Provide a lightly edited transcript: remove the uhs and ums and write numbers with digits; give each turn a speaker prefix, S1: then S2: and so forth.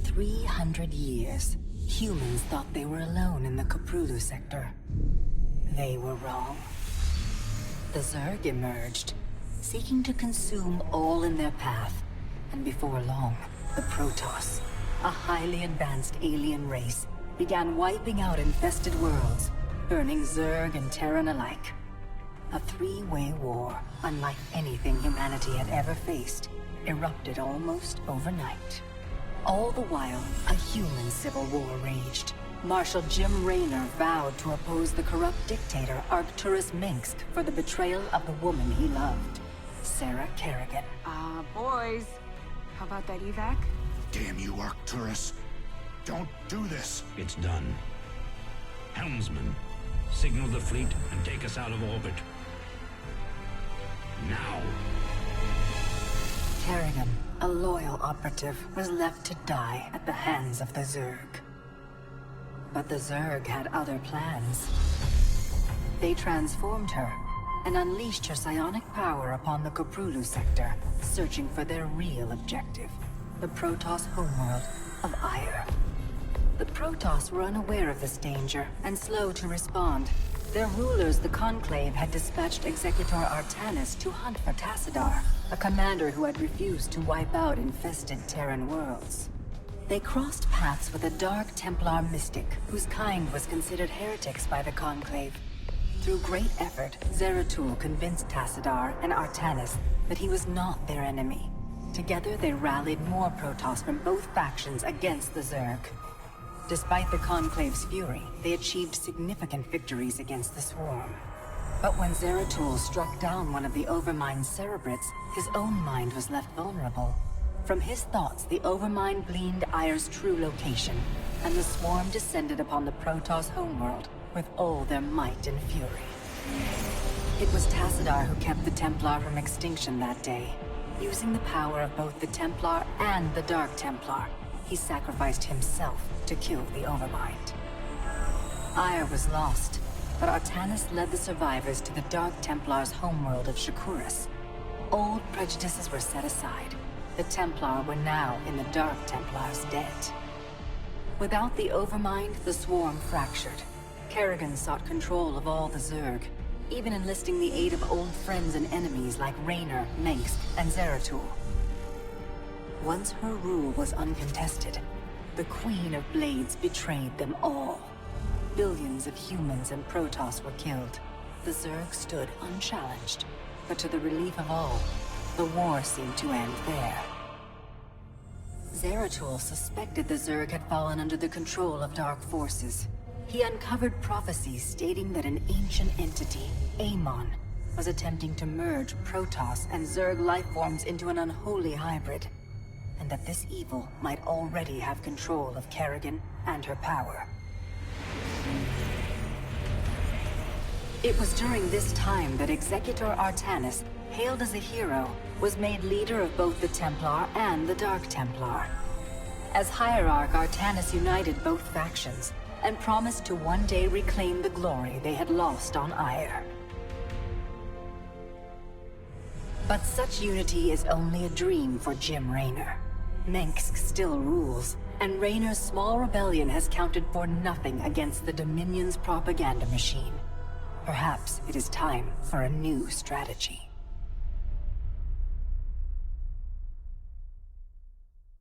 S1: 300 years, humans thought they were alone in the Koprulu sector. They were wrong. The Zerg emerged, seeking to consume all in their path, and before long, the Protoss, a highly advanced alien race, began wiping out infested worlds, burning Zerg and Terran alike. A three-way war, unlike anything humanity had ever faced, erupted almost overnight. All the while, a human civil war raged. Marshal Jim Raynor vowed to oppose the corrupt dictator Arcturus Minsk for the betrayal of the woman he loved, Sarah Kerrigan.
S2: Boys, how about that evac?
S3: Damn you, Arcturus. Don't do this.
S4: It's done. Helmsman, signal the fleet and take us out of orbit. Now.
S1: Kerrigan, a loyal operative, was left to die at the hands of the Zerg. But the Zerg had other plans. They transformed her and unleashed her psionic power upon the Koprulu sector, searching for their real objective, the Protoss homeworld of Ire. The Protoss were unaware of this danger and slow to respond. Their rulers, the Conclave, had dispatched Executor Artanis to hunt for Tassadar, a commander who had refused to wipe out infested Terran worlds. They crossed paths with a Dark Templar mystic, whose kind was considered heretics by the Conclave. Through great effort, Zeratul convinced Tassadar and Artanis that he was not their enemy. Together they rallied more Protoss from both factions against the Zerg. Despite the Conclave's fury, they achieved significant victories against the Swarm. But when Zeratul struck down one of the Overmind's Cerebrits, his own mind was left vulnerable. From his thoughts, the Overmind gleaned Ire's true location, and the Swarm descended upon the Protoss homeworld with all their might and fury. It was Tassadar who kept the Templar from extinction that day. Using the power of both the Templar and the Dark Templar, he sacrificed himself to kill the Overmind. Ire was lost, but Artanis led the survivors to the Dark Templar's homeworld of Shakuras. Old prejudices were set aside. The Templar were now in the Dark Templar's debt. Without the Overmind, the Swarm fractured. Kerrigan sought control of all the Zerg, even enlisting the aid of old friends and enemies like Raynor, Mengsk, and Zeratul. Once her rule was uncontested, the Queen of Blades betrayed them all. Billions of humans and Protoss were killed. The Zerg stood unchallenged, but to the relief of all, the war seemed to end there. Zeratul suspected the Zerg had fallen under the control of dark forces. He uncovered prophecies stating that an ancient entity, Amon, was attempting to merge Protoss and Zerg lifeforms into an unholy hybrid, and that this evil might already have control of Kerrigan and her power. It was during this time that Executor Artanis, hailed as a hero, was made leader of both the Templar and the Dark Templar. As Hierarch, Artanis united both factions, and promised to one day reclaim the glory they had lost on Ire. But such unity is only a dream for Jim Raynor. Mengsk still rules, and Raynor's small rebellion has counted for nothing against the Dominion's propaganda machine. Perhaps it is time for a new strategy.